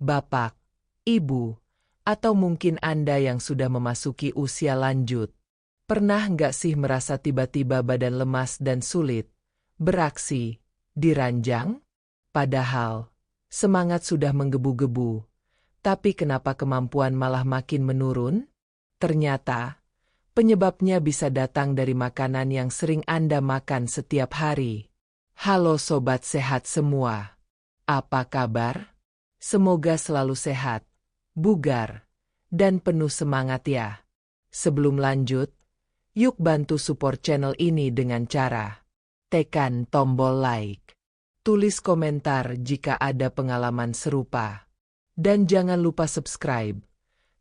bapak, ibu, atau mungkin Anda yang sudah memasuki usia lanjut. Pernah nggak sih merasa tiba-tiba badan lemas dan sulit beraksi, diranjang? Padahal, semangat sudah menggebu-gebu. Tapi kenapa kemampuan malah makin menurun? Ternyata, penyebabnya bisa datang dari makanan yang sering Anda makan setiap hari. Halo sobat sehat semua. Apa kabar? Semoga selalu sehat, bugar, dan penuh semangat ya. Sebelum lanjut, yuk bantu support channel ini dengan cara tekan tombol like. Tulis komentar jika ada pengalaman serupa. Dan jangan lupa subscribe,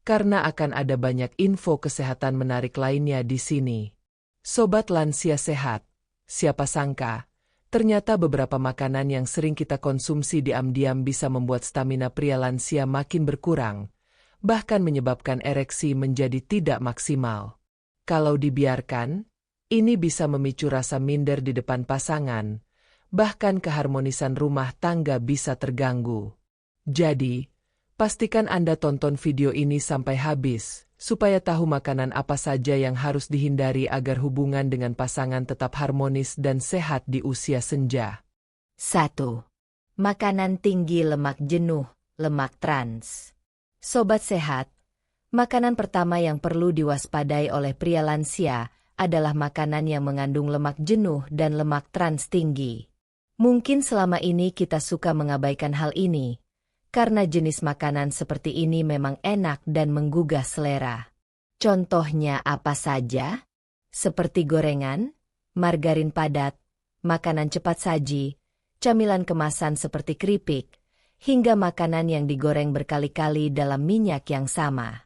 karena akan ada banyak info kesehatan menarik lainnya di sini. Sobat lansia sehat, siapa sangka, ternyata beberapa makanan yang sering kita konsumsi diam-diam bisa membuat stamina pria lansia makin berkurang, bahkan menyebabkan ereksi menjadi tidak maksimal. Kalau dibiarkan, ini bisa memicu rasa minder di depan pasangan, bahkan keharmonisan rumah tangga bisa terganggu. Jadi, pastikan Anda tonton video ini sampai habis, supaya tahu makanan apa saja yang harus dihindari agar hubungan dengan pasangan tetap harmonis dan sehat di usia senja. 1. Makanan tinggi lemak jenuh, lemak trans. Sobat sehat, makanan pertama yang perlu diwaspadai oleh pria lansia adalah makanan yang mengandung lemak jenuh dan lemak trans tinggi. Mungkin selama ini kita suka mengabaikan hal ini, karena jenis makanan seperti ini memang enak dan menggugah selera. Contohnya apa saja? Seperti gorengan, margarin padat, makanan cepat saji, camilan kemasan seperti keripik, hingga makanan yang digoreng berkali-kali dalam minyak yang sama.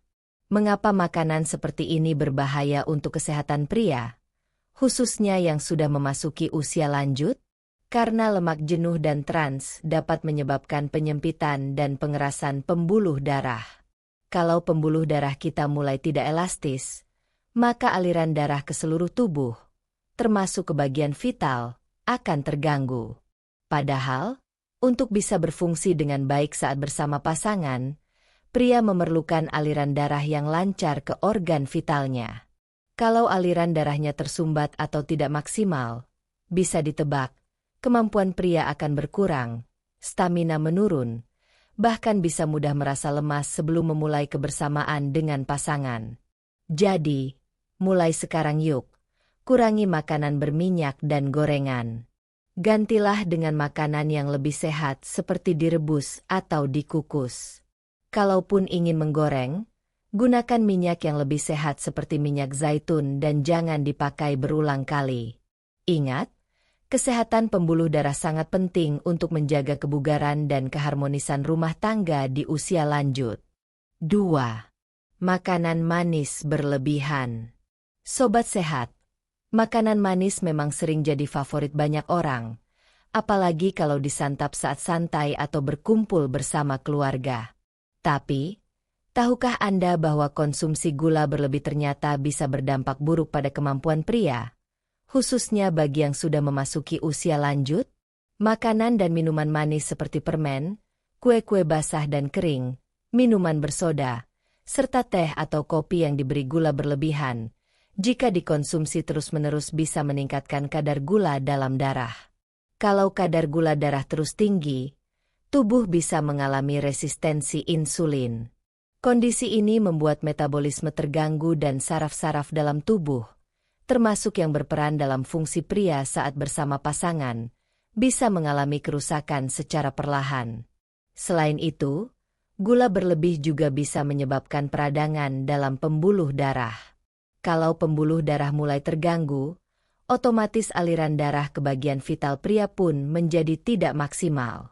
Mengapa makanan seperti ini berbahaya untuk kesehatan pria, khususnya yang sudah memasuki usia lanjut? Karena lemak jenuh dan trans dapat menyebabkan penyempitan dan pengerasan pembuluh darah. Kalau pembuluh darah kita mulai tidak elastis, maka aliran darah ke seluruh tubuh, termasuk ke bagian vital, akan terganggu. Padahal, untuk bisa berfungsi dengan baik saat bersama pasangan, pria memerlukan aliran darah yang lancar ke organ vitalnya. Kalau aliran darahnya tersumbat atau tidak maksimal, bisa ditebak, kemampuan pria akan berkurang, stamina menurun, bahkan bisa mudah merasa lemas sebelum memulai kebersamaan dengan pasangan. Jadi, mulai sekarang yuk, kurangi makanan berminyak dan gorengan. Gantilah dengan makanan yang lebih sehat seperti direbus atau dikukus. Kalaupun ingin menggoreng, gunakan minyak yang lebih sehat seperti minyak zaitun dan jangan dipakai berulang kali. Ingat, kesehatan pembuluh darah sangat penting untuk menjaga kebugaran dan keharmonisan rumah tangga di usia lanjut. 2. Makanan manis berlebihan. Sobat sehat, makanan manis memang sering jadi favorit banyak orang, apalagi kalau disantap saat santai atau berkumpul bersama keluarga. Tapi, tahukah Anda bahwa konsumsi gula berlebih ternyata bisa berdampak buruk pada kemampuan pria? Khususnya bagi yang sudah memasuki usia lanjut? Makanan dan minuman manis seperti permen, kue-kue basah dan kering, minuman bersoda, serta teh atau kopi yang diberi gula berlebihan, jika dikonsumsi terus-menerus bisa meningkatkan kadar gula dalam darah. Kalau kadar gula darah terus tinggi, tubuh bisa mengalami resistensi insulin. Kondisi ini membuat metabolisme terganggu dan saraf-saraf dalam tubuh, termasuk yang berperan dalam fungsi pria saat bersama pasangan, bisa mengalami kerusakan secara perlahan. Selain itu, gula berlebih juga bisa menyebabkan peradangan dalam pembuluh darah. Kalau pembuluh darah mulai terganggu, otomatis aliran darah ke bagian vital pria pun menjadi tidak maksimal.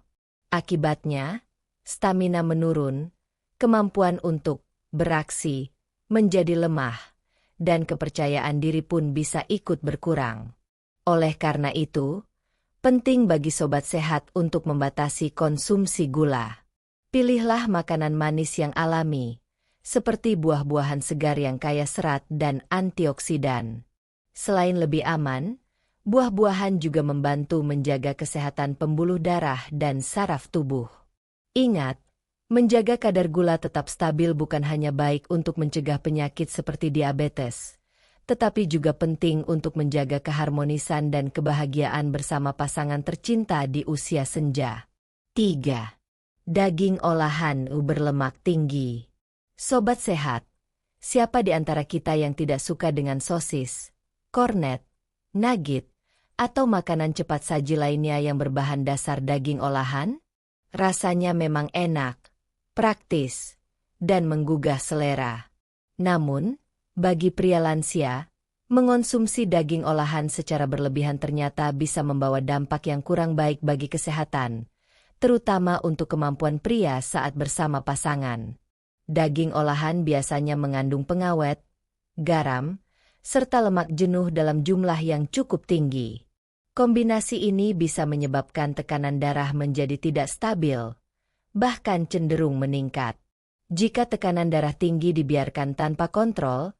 Akibatnya, stamina menurun, kemampuan untuk beraksi menjadi lemah, dan kepercayaan diri pun bisa ikut berkurang. Oleh karena itu, penting bagi sobat sehat untuk membatasi konsumsi gula. Pilihlah makanan manis yang alami, seperti buah-buahan segar yang kaya serat dan antioksidan. Selain lebih aman, buah-buahan juga membantu menjaga kesehatan pembuluh darah dan saraf tubuh. Ingat, Menjaga kadar gula tetap stabil bukan hanya baik untuk mencegah penyakit seperti diabetes, tetapi juga penting untuk menjaga keharmonisan dan kebahagiaan bersama pasangan tercinta di usia senja. 3. Daging olahan berlemak tinggi. Sobat sehat, siapa di antara kita yang tidak suka dengan sosis, kornet, nugget, atau makanan cepat saji lainnya yang berbahan dasar daging olahan? Rasanya memang enak, praktis, dan menggugah selera. Namun, bagi pria lansia, mengonsumsi daging olahan secara berlebihan ternyata bisa membawa dampak yang kurang baik bagi kesehatan, terutama untuk kemampuan pria saat bersama pasangan. Daging olahan biasanya mengandung pengawet, garam, serta lemak jenuh dalam jumlah yang cukup tinggi. Kombinasi ini bisa menyebabkan tekanan darah menjadi tidak stabil, bahkan cenderung meningkat. Jika tekanan darah tinggi dibiarkan tanpa kontrol,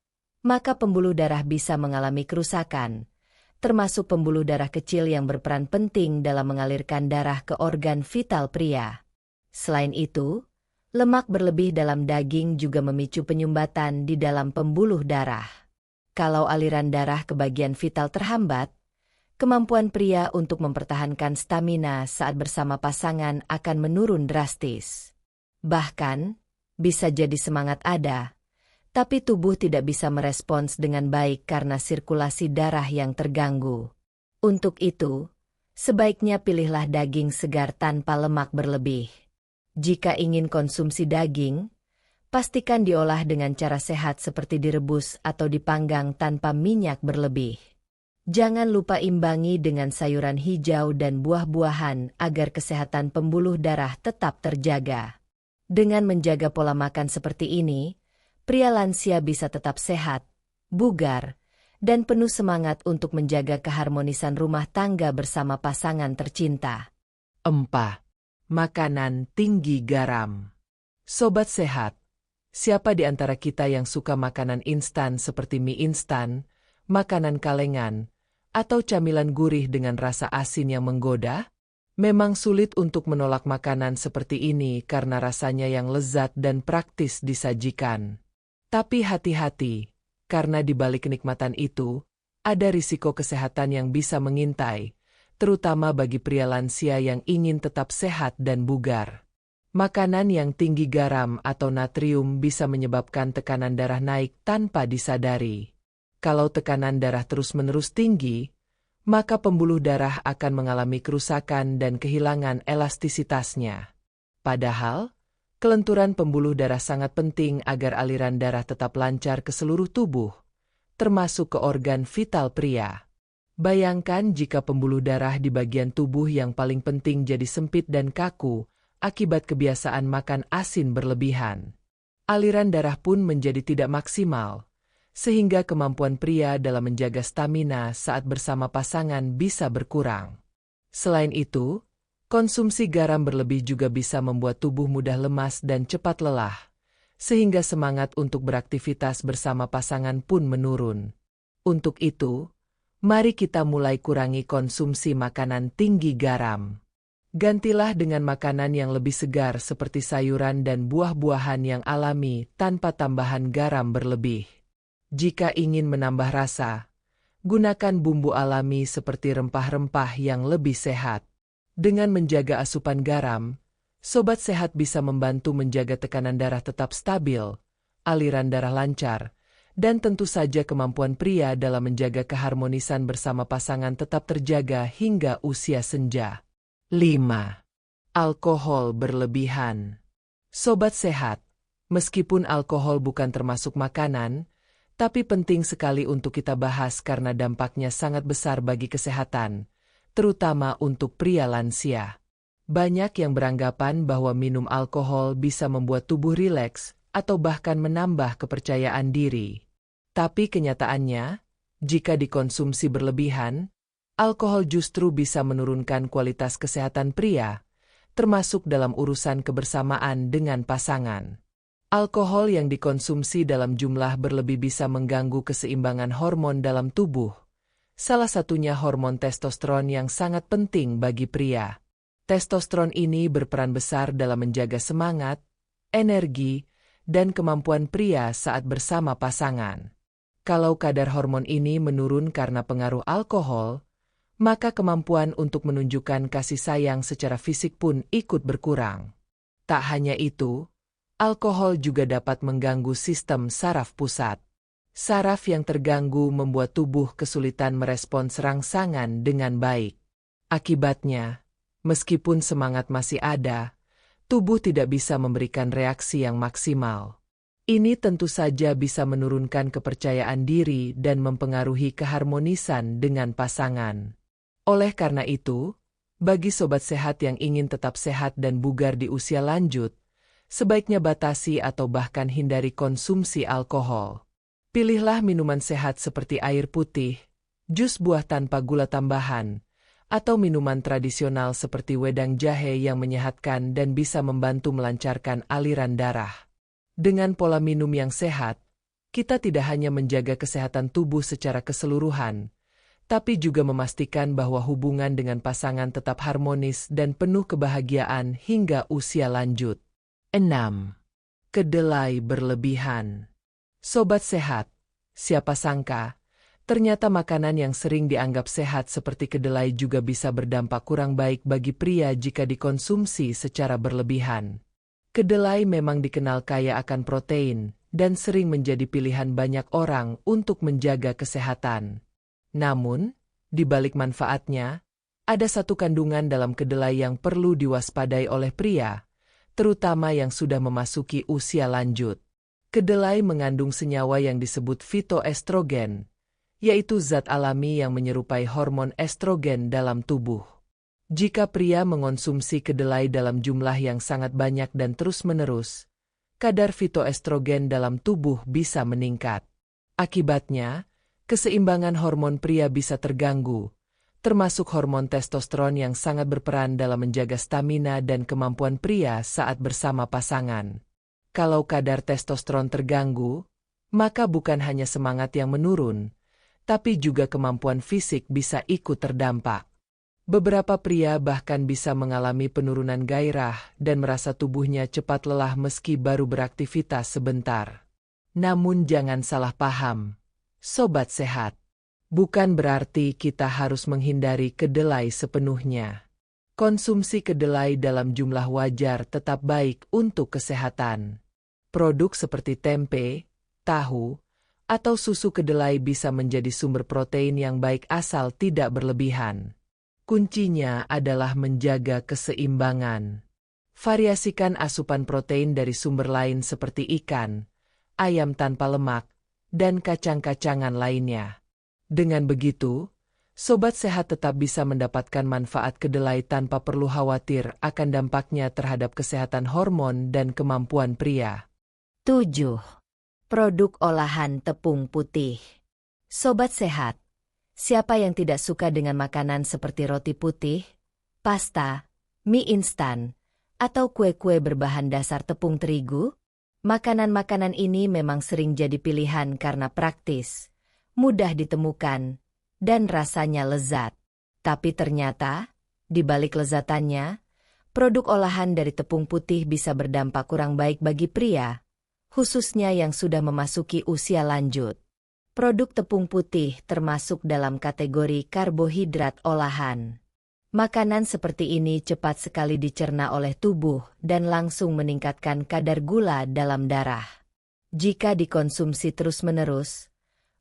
maka pembuluh darah bisa mengalami kerusakan, termasuk pembuluh darah kecil yang berperan penting dalam mengalirkan darah ke organ vital pria. Selain itu, lemak berlebih dalam daging juga memicu penyumbatan di dalam pembuluh darah. Kalau aliran darah ke bagian vital terhambat, kemampuan pria untuk mempertahankan stamina saat bersama pasangan akan menurun drastis. Bahkan, bisa jadi semangat ada, tapi tubuh tidak bisa merespons dengan baik karena sirkulasi darah yang terganggu. Untuk itu, sebaiknya pilihlah daging segar tanpa lemak berlebih. Jika ingin konsumsi daging, pastikan diolah dengan cara sehat seperti direbus atau dipanggang tanpa minyak berlebih. Jangan lupa imbangi dengan sayuran hijau dan buah-buahan agar kesehatan pembuluh darah tetap terjaga. Dengan menjaga pola makan seperti ini, pria lansia bisa tetap sehat, bugar, dan penuh semangat untuk menjaga keharmonisan rumah tangga bersama pasangan tercinta. 4. Makanan tinggi garam. Sobat sehat, siapa di antara kita yang suka makanan instan seperti mie instan, makanan kalengan, atau camilan gurih dengan rasa asin yang menggoda? Memang sulit untuk menolak makanan seperti ini karena rasanya yang lezat dan praktis disajikan. Tapi hati-hati, karena di balik kenikmatan itu, ada risiko kesehatan yang bisa mengintai, terutama bagi pria lansia yang ingin tetap sehat dan bugar. Makanan yang tinggi garam atau natrium bisa menyebabkan tekanan darah naik tanpa disadari. Kalau tekanan darah terus-menerus tinggi, maka pembuluh darah akan mengalami kerusakan dan kehilangan elastisitasnya. Padahal, kelenturan pembuluh darah sangat penting agar aliran darah tetap lancar ke seluruh tubuh, termasuk ke organ vital pria. Bayangkan jika pembuluh darah di bagian tubuh yang paling penting jadi sempit dan kaku akibat kebiasaan makan asin berlebihan. Aliran darah pun menjadi tidak maksimal, sehingga kemampuan pria dalam menjaga stamina saat bersama pasangan bisa berkurang. Selain itu, konsumsi garam berlebih juga bisa membuat tubuh mudah lemas dan cepat lelah, sehingga semangat untuk beraktivitas bersama pasangan pun menurun. Untuk itu, mari kita mulai kurangi konsumsi makanan tinggi garam. Gantilah dengan makanan yang lebih segar seperti sayuran dan buah-buahan yang alami tanpa tambahan garam berlebih. Jika ingin menambah rasa, gunakan bumbu alami seperti rempah-rempah yang lebih sehat. Dengan menjaga asupan garam, sobat sehat bisa membantu menjaga tekanan darah tetap stabil, aliran darah lancar, dan tentu saja kemampuan pria dalam menjaga keharmonisan bersama pasangan tetap terjaga hingga usia senja. 5. Alkohol berlebihan. Sobat sehat, meskipun alkohol bukan termasuk makanan, tapi penting sekali untuk kita bahas karena dampaknya sangat besar bagi kesehatan, terutama untuk pria lansia. Banyak yang beranggapan bahwa minum alkohol bisa membuat tubuh rileks atau bahkan menambah kepercayaan diri. Tapi kenyataannya, jika dikonsumsi berlebihan, alkohol justru bisa menurunkan kualitas kesehatan pria, termasuk dalam urusan kebersamaan dengan pasangan. Alkohol yang dikonsumsi dalam jumlah berlebih bisa mengganggu keseimbangan hormon dalam tubuh, salah satunya hormon testosteron yang sangat penting bagi pria. Testosteron ini berperan besar dalam menjaga semangat, energi, dan kemampuan pria saat bersama pasangan. Kalau kadar hormon ini menurun karena pengaruh alkohol, maka kemampuan untuk menunjukkan kasih sayang secara fisik pun ikut berkurang. Tak hanya itu, alkohol juga dapat mengganggu sistem saraf pusat. Saraf yang terganggu membuat tubuh kesulitan merespons rangsangan dengan baik. Akibatnya, meskipun semangat masih ada, tubuh tidak bisa memberikan reaksi yang maksimal. Ini tentu saja bisa menurunkan kepercayaan diri dan mempengaruhi keharmonisan dengan pasangan. Oleh karena itu, bagi sobat sehat yang ingin tetap sehat dan bugar di usia lanjut, sebaiknya batasi atau bahkan hindari konsumsi alkohol. Pilihlah minuman sehat seperti air putih, jus buah tanpa gula tambahan, atau minuman tradisional seperti wedang jahe yang menyehatkan dan bisa membantu melancarkan aliran darah. Dengan pola minum yang sehat, kita tidak hanya menjaga kesehatan tubuh secara keseluruhan, tapi juga memastikan bahwa hubungan dengan pasangan tetap harmonis dan penuh kebahagiaan hingga usia lanjut. 6. Kedelai berlebihan. Sobat sehat, siapa sangka, ternyata makanan yang sering dianggap sehat seperti kedelai juga bisa berdampak kurang baik bagi pria jika dikonsumsi secara berlebihan. Kedelai memang dikenal kaya akan protein dan sering menjadi pilihan banyak orang untuk menjaga kesehatan. Namun, di balik manfaatnya, ada satu kandungan dalam kedelai yang perlu diwaspadai oleh pria, terutama yang sudah memasuki usia lanjut. Kedelai mengandung senyawa yang disebut fitoestrogen, yaitu zat alami yang menyerupai hormon estrogen dalam tubuh. Jika pria mengonsumsi kedelai dalam jumlah yang sangat banyak dan terus-menerus, kadar fitoestrogen dalam tubuh bisa meningkat. Akibatnya, keseimbangan hormon pria bisa terganggu, termasuk hormon testosteron yang sangat berperan dalam menjaga stamina dan kemampuan pria saat bersama pasangan. Kalau kadar testosteron terganggu, maka bukan hanya semangat yang menurun, tapi juga kemampuan fisik bisa ikut terdampak. Beberapa pria bahkan bisa mengalami penurunan gairah dan merasa tubuhnya cepat lelah meski baru beraktivitas sebentar. Namun jangan salah paham. Sobat sehat, bukan berarti kita harus menghindari kedelai sepenuhnya. Konsumsi kedelai dalam jumlah wajar tetap baik untuk kesehatan. Produk seperti tempe, tahu, atau susu kedelai bisa menjadi sumber protein yang baik asal tidak berlebihan. Kuncinya adalah menjaga keseimbangan. Variasikan asupan protein dari sumber lain seperti ikan, ayam tanpa lemak, dan kacang-kacangan lainnya. Dengan begitu, sobat sehat tetap bisa mendapatkan manfaat kedelai tanpa perlu khawatir akan dampaknya terhadap kesehatan hormon dan kemampuan pria. 7. Produk olahan tepung putih. Sobat sehat, siapa yang tidak suka dengan makanan seperti roti putih, pasta, mie instan, atau kue-kue berbahan dasar tepung terigu? Makanan-makanan ini memang sering jadi pilihan karena praktis, mudah ditemukan, dan rasanya lezat. Tapi ternyata, di balik lezatannya, produk olahan dari tepung putih bisa berdampak kurang baik bagi pria, khususnya yang sudah memasuki usia lanjut. Produk tepung putih termasuk dalam kategori karbohidrat olahan. Makanan seperti ini cepat sekali dicerna oleh tubuh dan langsung meningkatkan kadar gula dalam darah. Jika dikonsumsi terus-menerus,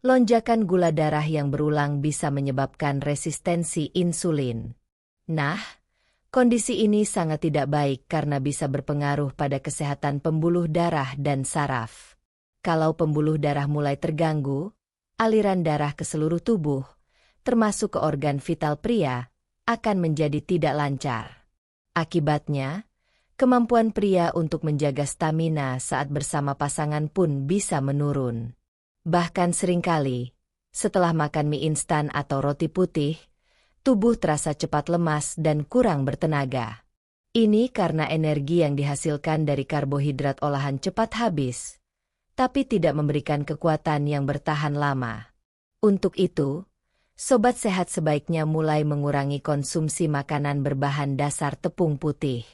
lonjakan gula darah yang berulang bisa menyebabkan resistensi insulin. Nah, kondisi ini sangat tidak baik karena bisa berpengaruh pada kesehatan pembuluh darah dan saraf. Kalau pembuluh darah mulai terganggu, aliran darah ke seluruh tubuh, termasuk ke organ vital pria, akan menjadi tidak lancar. Akibatnya, kemampuan pria untuk menjaga stamina saat bersama pasangan pun bisa menurun. Bahkan seringkali, setelah makan mie instan atau roti putih, tubuh terasa cepat lemas dan kurang bertenaga. Ini karena energi yang dihasilkan dari karbohidrat olahan cepat habis, tapi tidak memberikan kekuatan yang bertahan lama. Untuk itu, sobat sehat sebaiknya mulai mengurangi konsumsi makanan berbahan dasar tepung putih.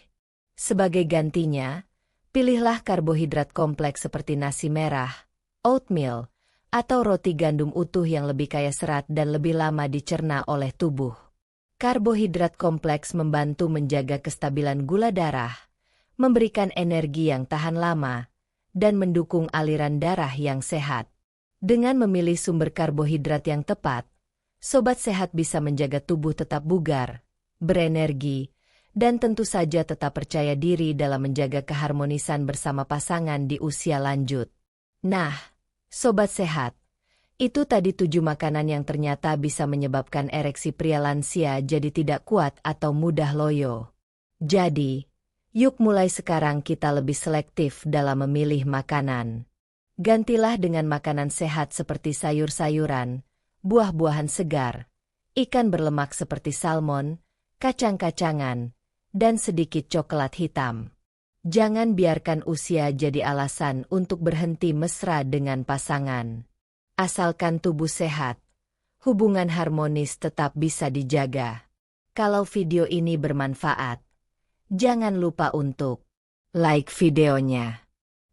Sebagai gantinya, Pilihlah karbohidrat kompleks seperti nasi merah, oatmeal, atau roti gandum utuh yang lebih kaya serat dan lebih lama dicerna oleh tubuh. Karbohidrat kompleks membantu menjaga kestabilan gula darah, memberikan energi yang tahan lama, dan mendukung aliran darah yang sehat. Dengan memilih sumber karbohidrat yang tepat, sobat sehat bisa menjaga tubuh tetap bugar, berenergi, dan tentu saja tetap percaya diri dalam menjaga keharmonisan bersama pasangan di usia lanjut. Nah, sobat sehat, itu tadi 7 makanan yang ternyata bisa menyebabkan ereksi pria lansia jadi tidak kuat atau mudah loyo. Jadi, yuk mulai sekarang kita lebih selektif dalam memilih makanan. Gantilah dengan makanan sehat seperti sayur-sayuran, buah-buahan segar, ikan berlemak seperti salmon, kacang-kacangan, dan sedikit coklat hitam. Jangan biarkan usia jadi alasan untuk berhenti mesra dengan pasangan. Asalkan tubuh sehat, hubungan harmonis tetap bisa dijaga. Kalau video ini bermanfaat, jangan lupa untuk like videonya,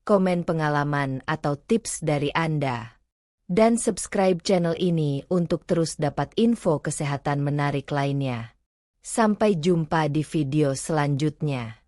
komen pengalaman atau tips dari Anda, dan subscribe channel ini untuk terus dapat info kesehatan menarik lainnya. Sampai jumpa di video selanjutnya.